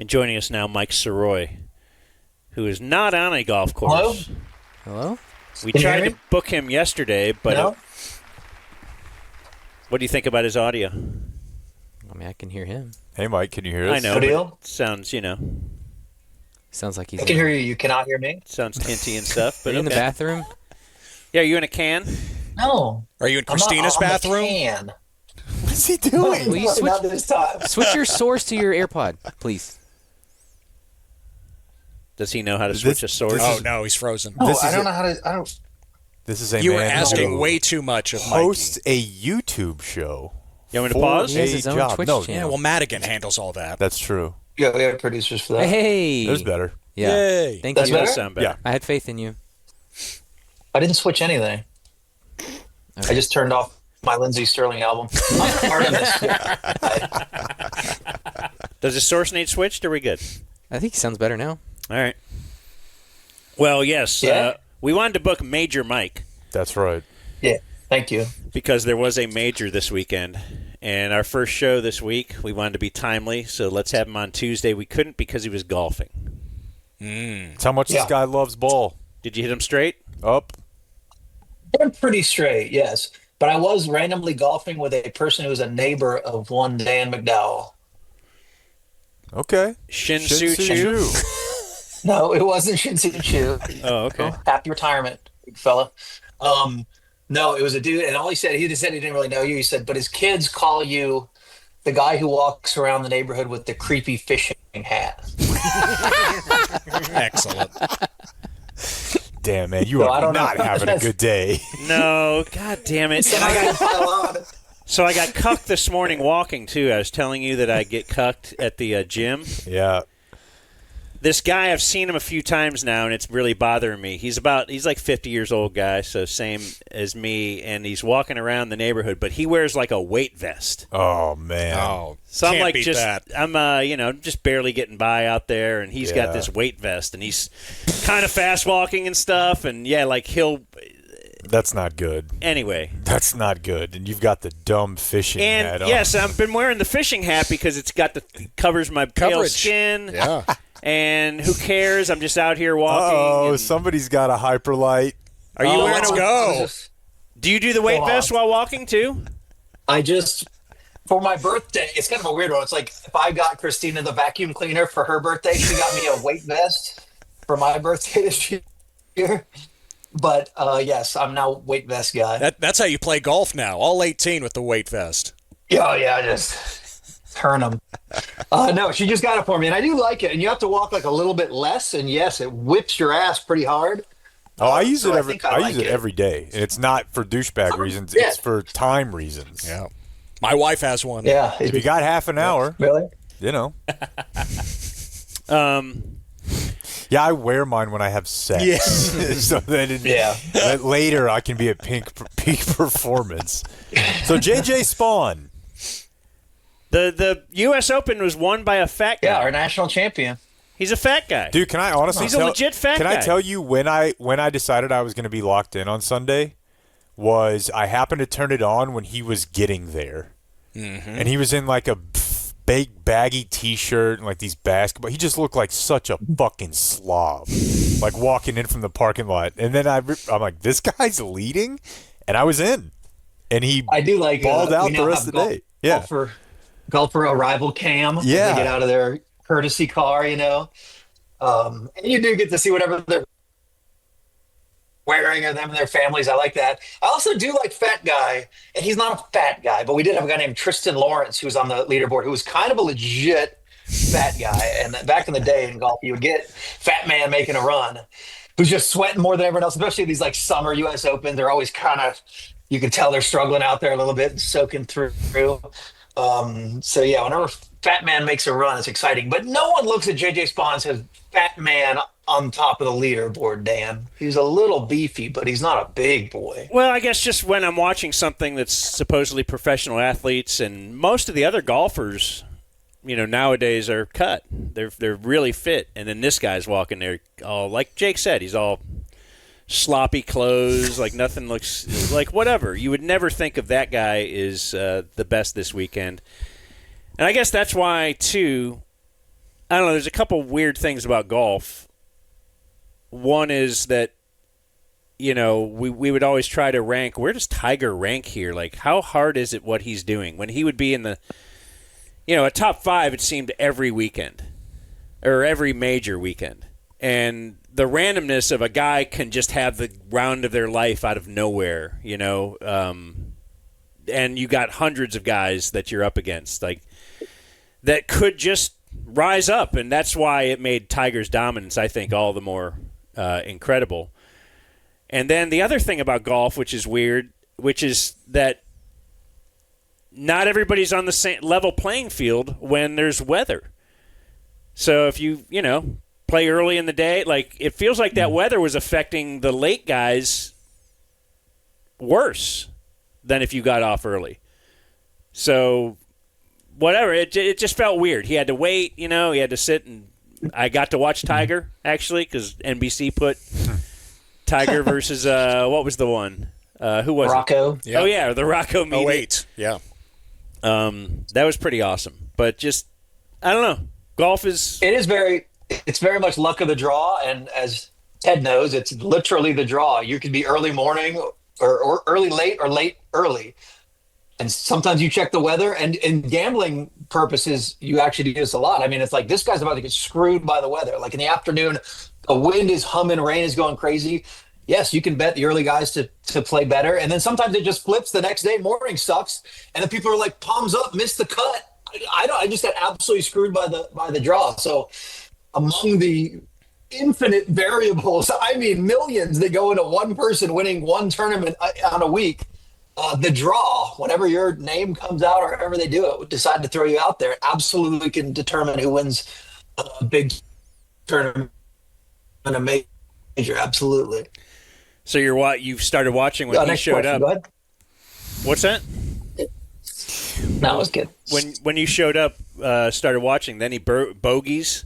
And joining us now, Mike Sirois, who is not on a golf course. Hello? We tried to book him yesterday, but No? What do you think about his audio? I mean, I can hear him. Hey, Mike, can you hear us? I know, Good but deal? it sounds, Sounds like he's I can hear you. You cannot hear me? sounds tinty and stuff. But Are you in the okay. bathroom? Yeah, are you in a can? No. Are you in Christina's I'm not, bathroom? Can. What's he doing? Will you Not this time. Switch your source to your AirPod, please. Does he know how to switch a source? Oh, no, he's frozen. No, This I is don't a- know how to. I don't. This is a You were man asking who way too much of hosts Mikey. a YouTube show. You want me to for pause? He has a his own job. Twitch No, channel. Yeah, well, Madigan handles all that. That's true. Yeah, we have producers for that. Hey! There's better. Yeah. Yay. Thank That's you. Does better? sound better. Yeah. I had faith in you. I didn't switch anything. I just turned off my Lindsey Sterling album. I'm part of this. Does the source need switched? Or are we good? I think he sounds better now. All right. Well, yes. Yeah? We wanted to book Major Mike That's right. Yeah, thank you. because there was a major this weekend. And our first show this week, we wanted to be timely, so let's have him on Tuesday. We couldn't because he was golfing. It's how much Yeah. this guy loves ball. Did you hit him straight? Up. I'm pretty straight, yes. But I was randomly golfing with a person who was a neighbor of one Dan McDowell. Okay. Shin-Soo Choo? No, it wasn't Shin-Soo Choo. Oh, okay. Happy retirement, big fella. No, it was a dude, and all he said he just said he didn't really know you. He said, but his kids call you the guy who walks around the neighborhood with the creepy fishing hat. Excellent. Damn, man, you No, are I don't know. not having a good day. No, god damn it. And I got to pile on. So I got cucked this morning walking, too. I was telling you that I get cucked at the gym. Yeah. This guy, I've seen him a few times now, and it's really bothering me. He's like 50 years old guy, so same as me, and he's walking around the neighborhood, but he wears like a weight vest. Oh, man. Oh, So I'm can't like beat just that. I'm just barely getting by out there, and he's got Yeah. this weight vest, and he's kind of fast walking and stuff, and yeah, like he'll That's not good. anyway. That's not good. And you've got the dumb fishing hat And on. yes, I've been wearing the fishing hat because it's got covers my pale Coverage. skin. Yeah. And who cares? I'm just out here walking. Oh, and- somebody's got a hyperlight. Are you wearing let's a? go. Do you do the weight Hold on. vest while walking too? I just, for my birthday, it's kind of a weird one. It's like if I got Christina the vacuum cleaner for her birthday, she got me a weight vest for my birthday this year. But yes, I'm now weight vest guy. That's how you play golf now. All 18 with the weight vest. Yeah, I just turn them. No, she just got it for me, and I do like it. And you have to walk like a little bit less, and yes, it whips your ass pretty hard. Oh, I use so it I every. think I I like use it it. every day, and it's not for douchebag reasons. yeah. It's for time reasons. Yeah. My wife has one. Yeah, If you got half an hour, really. you know. Um, Yeah, I wear mine when I have sex. Yeah. So that later I can be at peak performance. So JJ Spaun. the U.S. Open was won by a fat guy. Yeah, our national champion. He's a fat guy. Dude, can I honestly He's a legit fat Can guy. I tell you when I decided I was going to be locked in on Sunday was I happened to turn it on when he was getting there. Mm-hmm. And he was in like a big baggy t-shirt and like these basketball. He just looked like such a fucking slob. Like walking in from the parking lot. And then I'm like, this guy's leading? And I was in. And he I do like balled out we the now rest have of the day. Yeah. golfer arrival cam. when Yeah. they get out of their courtesy car, and you do get to see whatever they're wearing or them and their families. I like that. I also do like fat guy, and he's not a fat guy, but we did have a guy named Tristan Lawrence who was on the leaderboard who was kind of a legit fat guy. And back in the day in golf, you would get fat man making a run who's just sweating more than everyone else, especially these like summer U.S. Opens. They're always kind of, you can tell they're struggling out there a little bit and soaking through. So yeah, whenever fat man makes a run, it's exciting. But no one looks at JJ Spaun and says fat man on top of the leaderboard, Dan. He's a little beefy, but he's not a big boy. Well, I guess just when I'm watching something that's supposedly professional athletes, and most of the other golfers, nowadays are cut. They're really fit, and then this guy's walking there, all like Jake said, he's all sloppy clothes, like nothing looks like whatever. You would never think of that guy is the best this weekend, and I guess that's why too. I don't know. There's a couple weird things about golf. One is that, we would always try to rank, where does Tiger rank here? Like, how hard is it what he's doing? When he would be in the, a top 5, it seemed every weekend or every major weekend. And the randomness of a guy can just have the round of their life out of nowhere, and you got hundreds of guys that you're up against, like, that could just rise up, and that's why it made Tiger's dominance, I think, all the more incredible. And then the other thing about golf, which is weird, which is that not everybody's on the same level playing field when there's weather. So if you, play early in the day, like, it feels like that weather was affecting the late guys worse than if you got off early. So whatever, it just felt weird. He had to wait, he had to sit, and I got to watch Tiger, actually, because NBC put Tiger versus, what was the one? Who was Rocco. it? Yeah. Oh, yeah, the Rocco meeting. 08, yeah. That was pretty awesome. But just, I don't know. Golf is... It's very much luck of the draw, and as Ted knows, it's literally the draw. You could be early morning or early late or late early. And sometimes you check the weather, and in gambling purposes, you actually do this a lot. I mean, it's like this guy's about to get screwed by the weather. Like in the afternoon, the wind is humming, rain is going crazy. Yes, you can bet the early guys to play better. And then sometimes it just flips the next day, morning sucks. And then people are like, palms up, missed the cut. I just got absolutely screwed by the draw. So among the infinite variables, I mean, millions that go into one person winning one tournament on a week, the draw, whenever your name comes out or however they do it, decide to throw you out there, absolutely can determine who wins a big tournament and a major. Absolutely. So you've started watching when he showed up. Go ahead. What's that? No, it was good. When you showed up, started watching, then he bogeys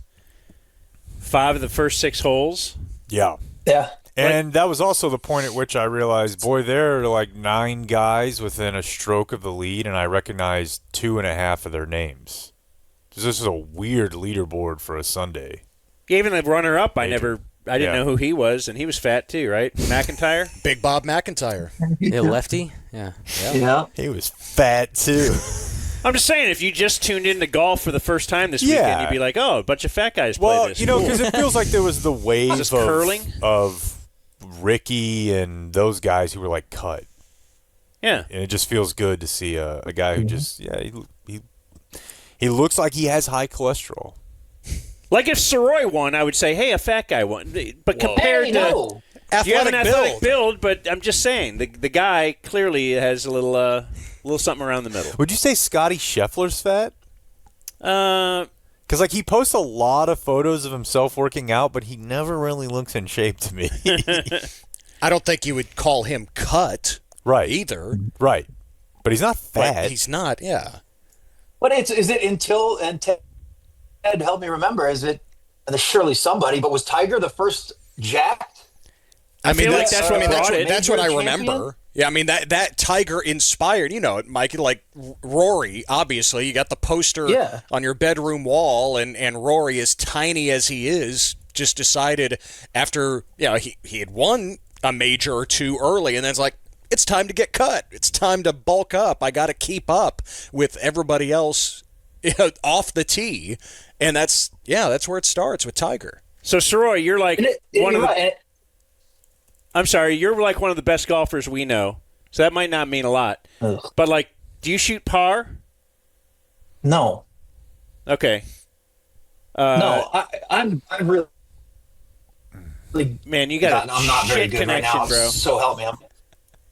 5 of the first 6 holes. Yeah. Yeah. And that was also the point at which I realized, boy, there are like 9 guys within a stroke of the lead, and I recognized 2.5 of their names. This is a weird leaderboard for a Sunday. Even the runner-up, I didn't know who he was, and he was fat too, right? McIntyre? Big Bob McIntyre. Yeah, lefty? Yeah. Yeah. He was fat too. I'm just saying, if you just tuned into golf for the first time this weekend, you'd be like, oh, a bunch of fat guys play this. Well, because it feels like there was the wave Just curling? of Ricky and those guys who were like cut. Yeah. And it just feels good to see a guy who just, he looks like he has high cholesterol. Like if Sirois won, I would say, hey, a fat guy won. But compared to... You have an athletic build, but I'm just saying, the guy clearly has a little something around the middle. Would you say Scotty Scheffler's fat? Because he posts a lot of photos of himself working out, but he never really looks in shape to me. I don't think you would call him cut either. Right. But he's not fat. But he's not, yeah. But is it until, and Ted help me remember, is it, and there's surely somebody, but was Tiger the first jacked? I mean, that's what I remember. Yeah, I mean, that Tiger inspired, Mike, like Rory, obviously. You got the poster on your bedroom wall, and Rory, as tiny as he is, just decided after, he had won a major or 2 early, and then it's like, it's time to get cut. It's time to bulk up. I got to keep up with everybody else off the tee. And that's where it starts with Tiger. So, Sirois, you're like one of the... I'm sorry, you're like one of the best golfers we know, so that might not mean a lot. Ugh. But, do you shoot par? No. Okay. No, I'm really... Man, you got I'm not very shit good right connection, now, bro. so help me.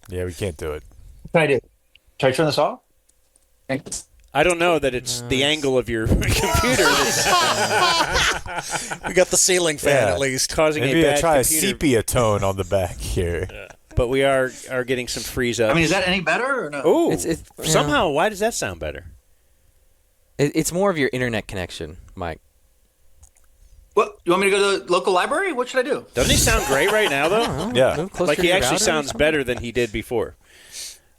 Yeah, we can't do it. What can I do? Should I turn this off? I don't know that it's the angle of your computer that's We got the ceiling fan at least. causing Maybe a bad try computer. a sepia tone on the back here. But we are getting some freeze up. I mean, is that any better or no? Ooh, It's somehow, why does that sound better? It's more of your internet connection, Mike. What? You want me to go to the local library? What should I do? Doesn't he sound great right now, though? Yeah. Move closer Like to he your actually router or sounds something? better than he did before.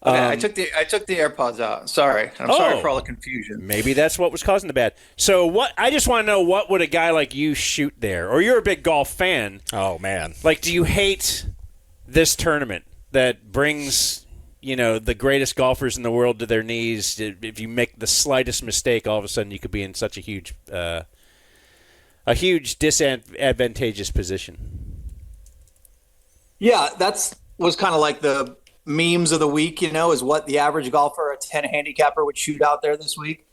Okay, I took the AirPods out. Sorry. I'm sorry for all the confusion. Maybe that's what was causing the bad. So what? I just want to know, what would a guy like you shoot there? Or you're a big golf fan. Oh, man. Like, do you hate this tournament that brings, the greatest golfers in the world to their knees? If you make the slightest mistake, all of a sudden you could be in such a huge disadvantageous position. Yeah, was kind of like the memes of the week, is what the average golfer, a 10 handicapper, would shoot out there this week.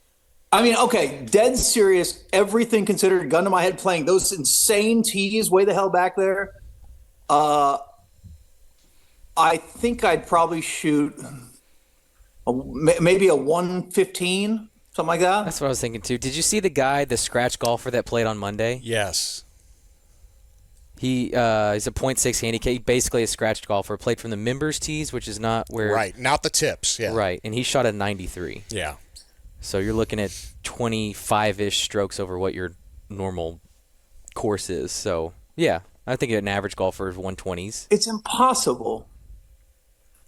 I mean, okay, dead serious, everything considered, gun to my head, playing those insane tees way the hell back there. I think I'd probably shoot maybe a 115, something like that. That's what I was thinking too. Did you see the scratch golfer that played on Monday? Yes. He's a .6 handicap, basically a scratched golfer. Played from the members tees, which is not where... Right, not the tips, yeah. Right, and he shot a 93. Yeah. So you're looking at 25-ish strokes over what your normal course is. So, yeah, I think an average golfer is 120s. It's impossible.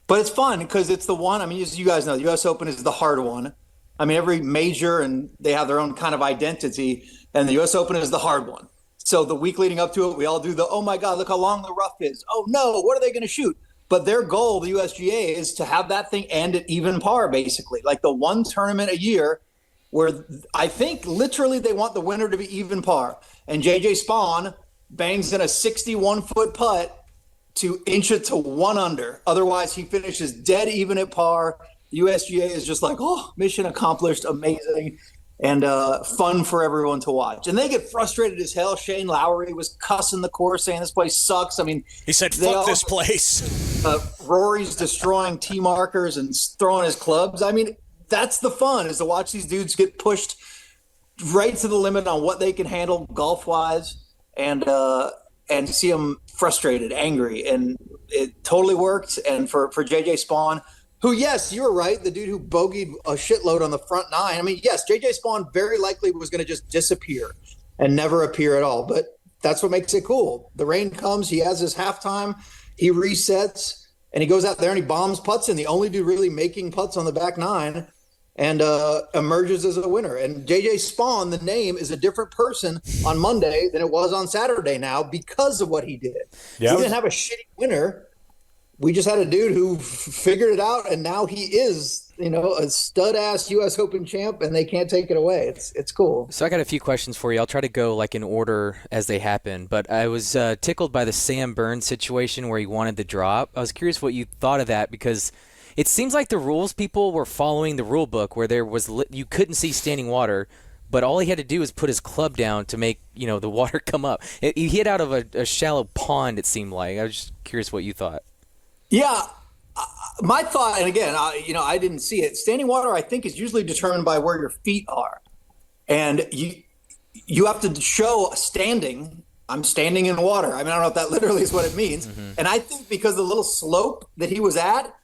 But it's fun because it's the one, as you guys know, the U.S. Open is the hard one. Every major, and they have their own kind of identity, and the U.S. Open is the hard one. So the week leading up to it, we all do oh my God, look how long the rough is. Oh no, what are they going to shoot? But their goal, the USGA, is to have that thing end at even par, basically. Like the one tournament a year where I think literally they want the winner to be even par. And JJ Spaun bangs in a 61-foot putt to inch it to 1 under. Otherwise, he finishes dead even at par. The USGA is just like, mission accomplished, amazing. And fun for everyone to watch. And they get frustrated as hell. Shane Lowry was cussing the course, saying this place sucks. He said, fuck this place. Rory's destroying tee markers and throwing his clubs. That's the fun, is to watch these dudes get pushed right to the limit on what they can handle golf-wise and see them frustrated, angry. And it totally worked. And for JJ Spaun, who, yes, you were right, the dude who bogeyed a shitload on the front 9. Yes, J.J. Spaun very likely was going to just disappear and never appear at all. But that's what makes it cool. The rain comes, he has his halftime, he resets, and he goes out there and he bombs putts in, the only dude really making putts on the back 9, and emerges as a winner. And J.J. Spaun, the name, is a different person on Monday than it was on Saturday now because of what he did. Yeah, he didn't have a shitty winner. We just had a dude who figured it out, and now he is, a stud-ass U.S. Open champ, and they can't take it away. It's cool. So I got a few questions for you. I'll try to go in order as they happen. But I was tickled by the Sam Burns situation where he wanted the drop. I was curious what you thought of that, because it seems like the rules people were following the rule book where there was you couldn't see standing water, but all he had to do was put his club down to make the water come up. He hit out of a shallow pond, it seemed like. I was just curious what you thought. Yeah, my thought, and again, I didn't see it. Standing water, I think, is usually determined by where your feet are, and you have to show standing. I'm standing in water. I don't know if that literally is what it means. Mm-hmm. And I think because the little slope that he was at,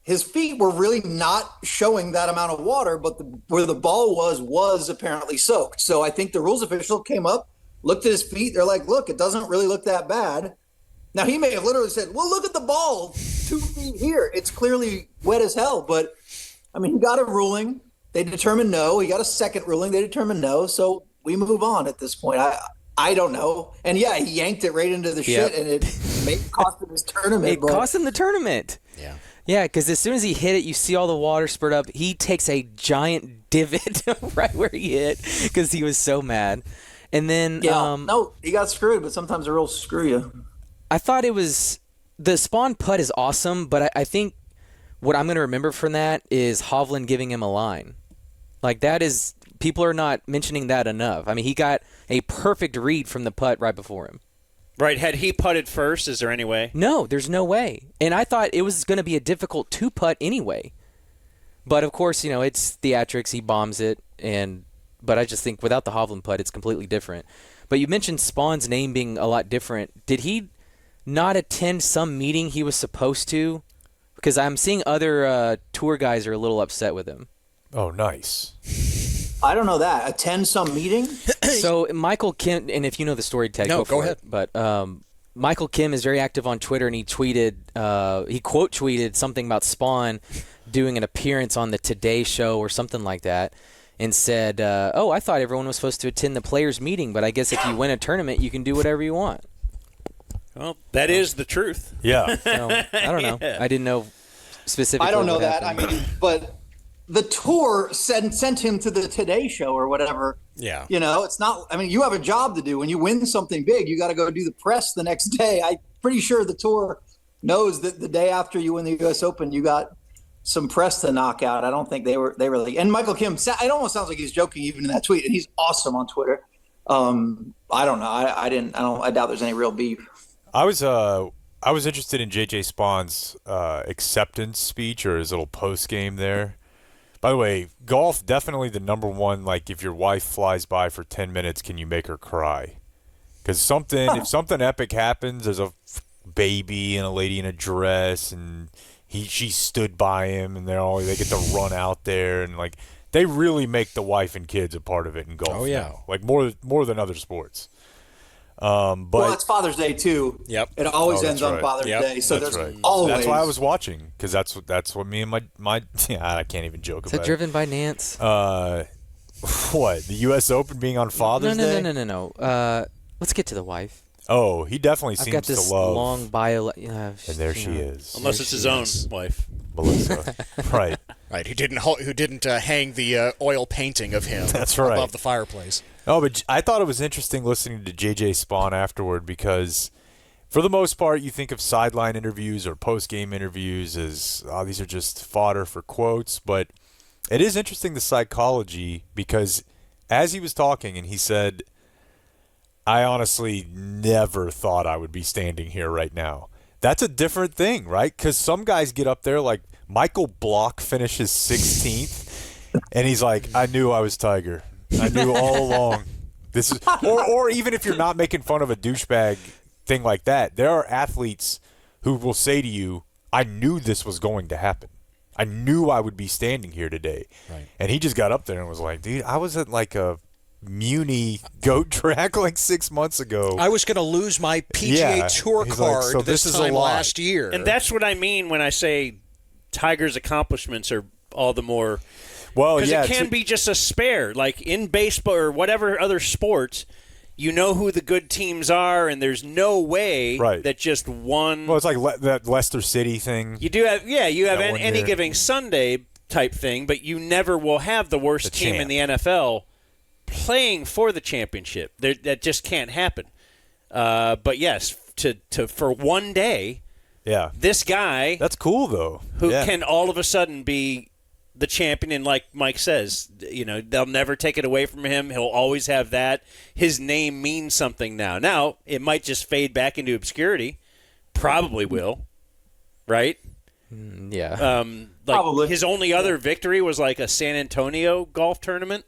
his feet were really not showing that amount of water, but where the ball was apparently soaked. So I think the rules official came up, looked at his feet. They're like, look, it doesn't really look that bad. Now, he may have literally said, well, look at the ball 2 feet here. It's clearly wet as hell. But, he got a ruling. They determined no. He got a second ruling. They determined no. So we move on at this point. I don't know. And, yeah, he yanked it right into the shit, and it cost him his tournament. It cost him the tournament. Yeah. Yeah, because as soon as he hit it, you see all the water spurt up. He takes a giant divot right where he hit because he was so mad. And then no, he got screwed, but sometimes the rules screw you. I thought it was the Spaun putt is awesome, but I think what I'm going to remember from that is Hovland giving him a line. Like, that is, people are not mentioning that enough. He got a perfect read from the putt right before him. Right. Had he putted first, is there any way? No, there's no way. And I thought it was going to be a difficult 2-putt anyway. But, of course, it's theatrics. He bombs it. But I just think without the Hovland putt, it's completely different. But you mentioned Spawn's name being a lot different. Did he not attend some meeting he was supposed to? Because I'm seeing other tour guys are a little upset with him. Oh, nice. I don't know that. Attend some meeting? So Michael Kim, and if you know the story, Ted, go ahead. But Michael Kim is very active on Twitter, and he tweeted, he quote tweeted something about Spaun doing an appearance on the Today Show or something like that and said, oh, I thought everyone was supposed to attend the players' meeting, but I guess if you win a tournament, you can do whatever you want. Well, that is the truth. Yeah. So, I don't know. I didn't know specifically. I don't know what that. happened. I mean, but the tour sent him to the Today Show or whatever. Yeah. You know, it's not. I mean, you have a job to do. When you win something big, you got to go do the press the next day. I'm pretty sure the tour knows that the day after you win the U.S. Open, you got some press to knock out. I don't think they really. And Michael Kim, it almost sounds like he's joking even in that tweet, and he's awesome on Twitter. I don't know. I doubt there's any real beef. I was interested in JJ Spaun's acceptance speech or his little post game there. By the way, golf definitely the number one. Like, if your wife flies by for 10 minutes, can you make her cry? Because if something epic happens, there's a baby and a lady in a dress, and she stood by him, and they get to run out there, and like they really make the wife and kids a part of it in golf. Oh yeah, now. Like more than other sports. But well, it's Father's Day too. Yep. It always ends on right. Father's Day, so that's there's right. always. That's why I was watching, because that's what me and my I can't even joke Is about. that driven by Nance? What, the U.S. Open being on Father's Day? No. Let's get to the wife. Oh, he definitely I've seems got this to love. long bio. And there she is, Unless it's his own wife. Melissa. Right. Right. Who didn't hang the oil painting of him That's right. above the fireplace. Oh, but I thought it was interesting listening to JJ Spaun afterward, because for the most part, you think of sideline interviews or post-game interviews as, these are just fodder for quotes. But it is interesting, the psychology, because as he was talking and he said, I honestly never thought I would be standing here right now. That's a different thing, right? Because some guys get up there, like Michael Block finishes 16th, and he's like, I knew I was Tiger. I knew all along. This is, or even if you're not making fun of a douchebag thing like that, there are athletes who will say to you, I knew this was going to happen. I knew I would be standing here today. Right. And he just got up there and was like, dude, I was at like a Muni goat track like 6 months ago. I was going to lose my PGA Tour He's like, card so this is time a lie. last year. And that's what I mean when I say Tiger's accomplishments are all the more. Well, because yeah, it can be just a spare. Like in baseball or whatever other sports, you know who the good teams are, and there's no way that just one. Well, it's like that Leicester City thing. You do have, you have any year. given Sunday type thing, but you never will have the worst team in the NFL playing for the championship. That just can't happen. But yes, for one day, this guy, that's cool though, who can all of a sudden be the champion, and like Mike says, they'll never take it away from him. He'll always have that. His name means something now. Now it might just fade back into obscurity. Probably will, right? Yeah. Probably. His only other victory was like a San Antonio golf tournament.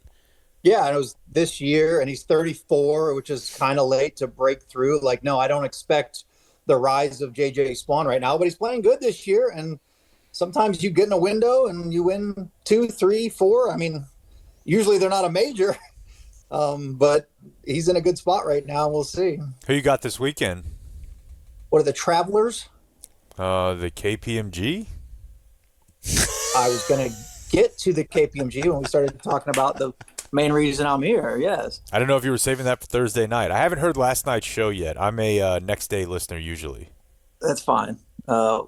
Yeah, and it was this year, and he's 34, which is kind of late to break through. Like, no, I don't expect the rise of JJ Spaun right now, but he's playing good this year, and sometimes you get in a window and you win 2, 3, 4. I mean, usually they're not a major, but he's in a good spot right now, and we'll see. Who you got this weekend? What are the Travelers? The KPMG? I was going to get to the KPMG when we started talking about the main reason I'm here, yes. I don't know if you were saving that for Thursday night. I haven't heard last night's show yet. I'm a next day listener usually. That's fine.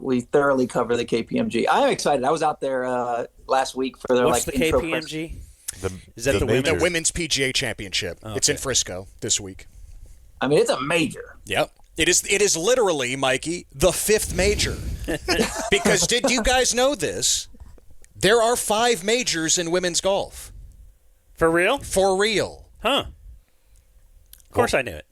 We thoroughly cover the KPMG. I'm excited. I was out there last week for their What's the intro KPMG? press. The Women's PGA Championship. Oh, okay. It's in Frisco this week. I mean, it's a major. Yep. It is literally, Mikey, the 5th major. Because did you guys know this? There are 5 majors in women's golf. For real? For real. Huh. Of course I knew it.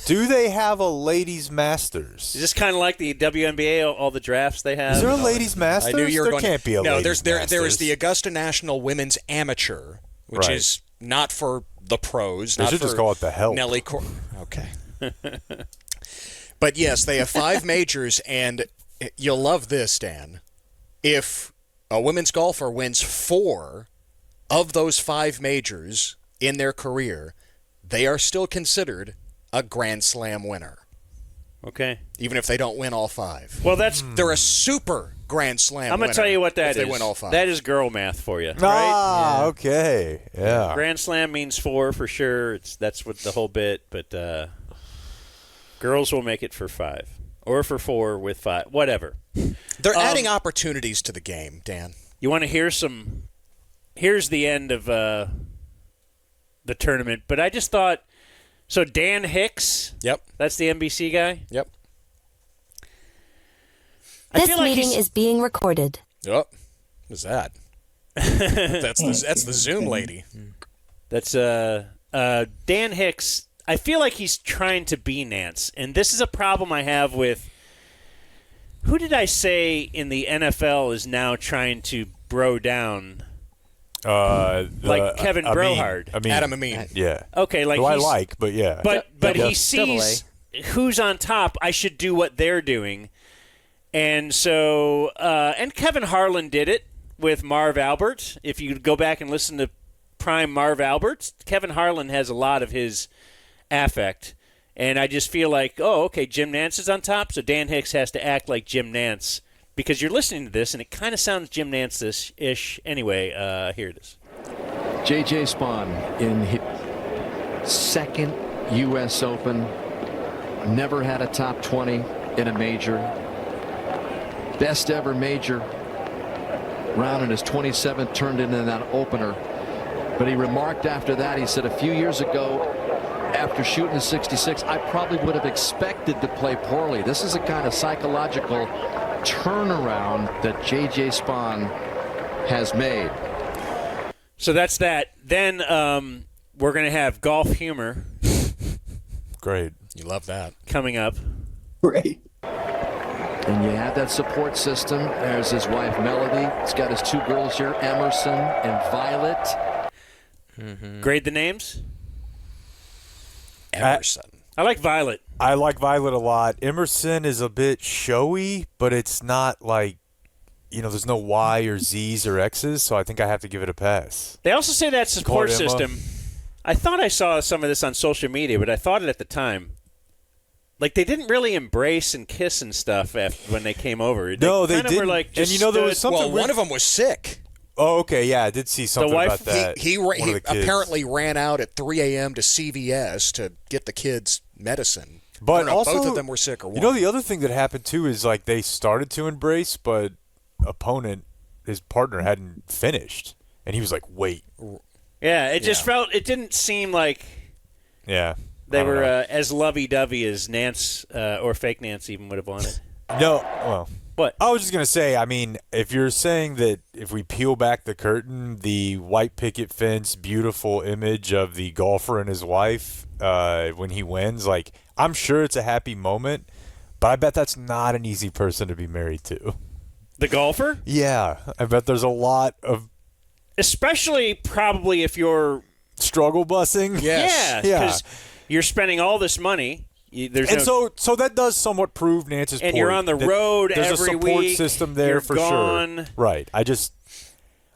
Do they have a ladies' masters? Is this kind of like the WNBA, all the drafts they have? Is there a ladies' masters? I knew you were there can't be a ladies' masters. There is the Augusta National Women's Amateur, which is not for the pros. They should just call it the Help. Nelly okay. But yes, they have 5 majors, and you'll love this, Dan. If a women's golfer wins 4 of those 5 majors in their career, they are still considered a Grand Slam winner. Okay. Even if they don't win all 5. Well, they're a super Grand Slam. I'm going to tell you what that is. They win all 5. That is girl math for you. Ah, okay. Yeah. Grand Slam means 4 for sure. That's what the whole bit. But girls will make it for 5 or for 4 with 5, whatever. They're adding opportunities to the game, Dan. You want to hear some? Here's the end of the tournament. But I just thought. So Dan Hicks. Yep. That's the NBC guy. Yep. This meeting is being recorded. Oh, what's that? That's the Zoom lady. That's Dan Hicks. I feel like he's trying to be Nance, and this is a problem I have with. Who did I say in the NFL is now trying to bro down? Like Kevin Brohard. Adam Amin. Yeah. Okay, like who I like, but yeah. But he sees who's on top. I should do what they're doing. And so, and Kevin Harlan did it with Marv Albert. If you go back and listen to prime Marv Albert, Kevin Harlan has a lot of his affect. And I just feel like, oh, okay, Jim Nance is on top, so Dan Hicks has to act like Jim Nance. Because you're listening to this, and it kind of sounds Jim Nance-ish. Anyway, here it is. J.J. Spaun in his second U.S. Open. Never had a top 20 in a major. Best ever major round in his 27th turned into that opener. But he remarked after that, he said, a few years ago, after shooting a 66, I probably would have expected to play poorly. This is a kind of psychological turnaround that J.J. Spaun has made. So that's that. Then we're going to have golf humor. Great. You love that. Coming up. Great. And you have that support system. There's his wife, Melody. He's got his 2 girls here, Emerson and Violet. Mm-hmm. Grade the names? Emerson. I like Violet. I like Violet a lot. Emerson is a bit showy, but it's not like, there's no Y or Z's or X's, so I think I have to give it a pass. They also say that support system. I thought I saw some of this on social media, but I thought it at the time. Like, they didn't really embrace and kiss and stuff when they came over. No, they didn't. Were like, just and there was something. Well, one of them was sick. Oh, okay, yeah, I did see something about that. He apparently ran out at 3 a.m. to CVS to get the kids medicine. But also, both of them were sick or one. The other thing that happened too is like they started to embrace, but his partner hadn't finished, and he was like, "Wait." Yeah, it just felt. It didn't seem like. Yeah. They were as lovey-dovey as Nance or fake Nance even would have wanted. No, well. What? I was just going to say, if you're saying that if we peel back the curtain, the white picket fence, beautiful image of the golfer and his wife when he wins, like, I'm sure it's a happy moment, but I bet that's not an easy person to be married to. The golfer? Yeah. I bet there's a lot of... Especially probably if you're... Struggle busing? Yes. Yeah. Because you're spending all this money... So that does somewhat prove Nance's point. And you're on the road every week. There's a support system there for gone. Sure. Right.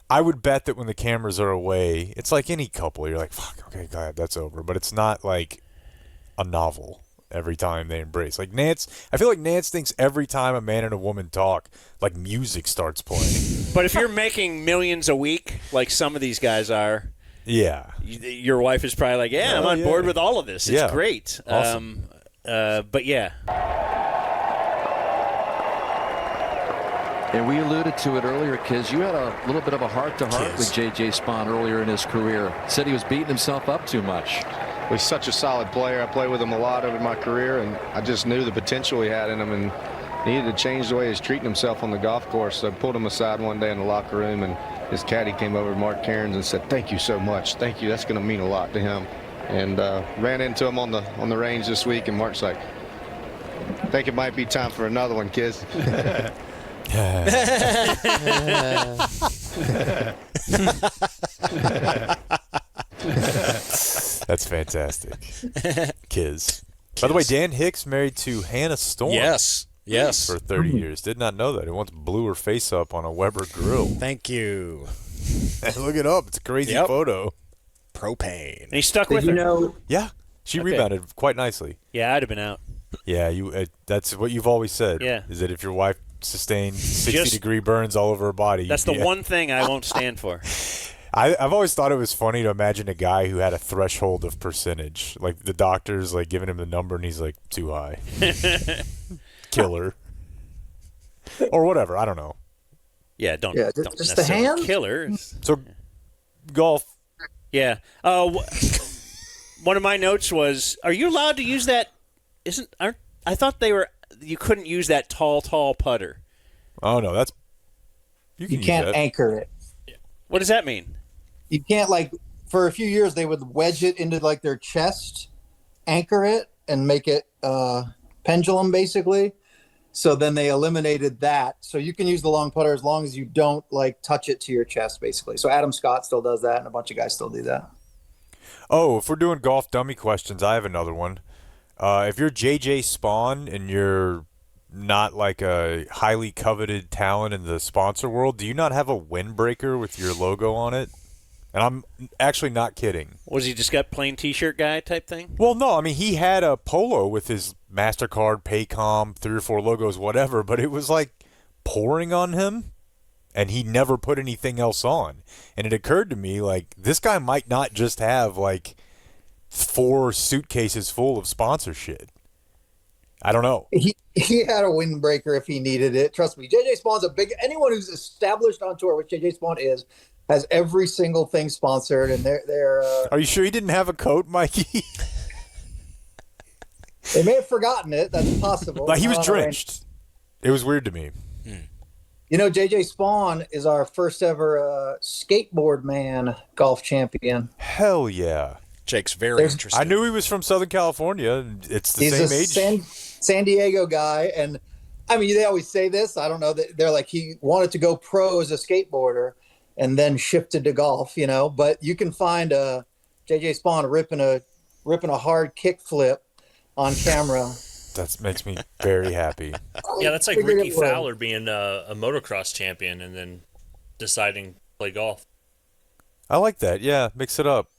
I would bet that when the cameras are away, it's like any couple. You're like, fuck, okay, God, that's over. But it's not like a novel every time they embrace. Like Nance, I feel like Nance thinks every time a man and a woman talk, like music starts playing. But if you're making millions a week, like some of these guys are, yeah, your wife is probably like, yeah, I'm on board with all of this. It's great. Awesome. But yeah. And we alluded to it earlier, Kiz. You had a little bit of a heart-to-heart with J.J. Spaun earlier in his career. Said he was beating himself up too much. He's such a solid player. I played with him a lot over my career, and I just knew the potential he had in him and needed to change the way he's treating himself on the golf course. So I pulled him aside one day in the locker room, and his caddy came over, Mark Cairns, and said, "Thank you so much. Thank you. That's going to mean a lot to him." And ran into him on the range this week, and Mark's like, "I think it might be time for another one, kids." That's fantastic. Kiz. By the way, Dan Hicks married to Hannah Storm. Yes. For 30 years. Did not know that. He once blew her face up on a Weber grill. Thank you. Look it up. It's a crazy photo. Propane. And he stuck with her. Yeah. She rebounded quite nicely. Yeah, I'd have been out. Yeah, that's what you've always said. Yeah. Is that if your wife sustain 60-degree burns all over her body. That's the one thing I won't stand for. I've always thought it was funny to imagine a guy who had a threshold of percentage. Like the doctor's like giving him the number and he's like, too high. Killer. Or whatever. I don't know. Yeah, don't just the necessarily hand? killer. So, golf. Yeah. One of my notes was, are you allowed to use that? I thought you couldn't use that tall putter. Oh, no, that's... You can't anchor it. What does that mean? You can't, like, for a few years, they would wedge it into, like, their chest, anchor it, and make it pendulum, basically. So then they eliminated that. So you can use the long putter as long as you don't, like, touch it to your chest, basically. So Adam Scott still does that, and a bunch of guys still do that. Oh, if we're doing golf dummy questions, I have another one. If you're JJ Spaun and you're not like a highly coveted talent in the sponsor world, do you not have a windbreaker with your logo on it? And I'm actually not kidding. Was he just got plain T-shirt guy type thing? Well, no. I mean, he had a polo with his MasterCard, Paycom, 3 or 4 logos, whatever, but it was like pouring on him, and he never put anything else on. And it occurred to me, like, this guy might not just have, like, 4 suitcases full of sponsor shit. I don't know. He had a windbreaker if he needed it. Trust me, JJ Spawn's anyone who's established on tour, which JJ Spawn is, has every single thing sponsored, and they're Are you sure he didn't have a coat, Mikey? They may have forgotten it. That's possible. Like, he was drenched. It was weird to me. You know, JJ Spawn is our first ever skateboard man golf champion. Hell yeah. Jake's very interested. I knew he was from Southern California. It's the He's same age. San Diego guy, and I mean, they always say this. I don't know. They're like, he wanted to go pro as a skateboarder, and then shifted to golf. You know, but you can find JJ Spawn ripping a hard kick flip on camera. That makes me very happy. Yeah, that's like Ricky Fowler being a motocross champion and then deciding to play golf. I like that. Yeah, mix it up.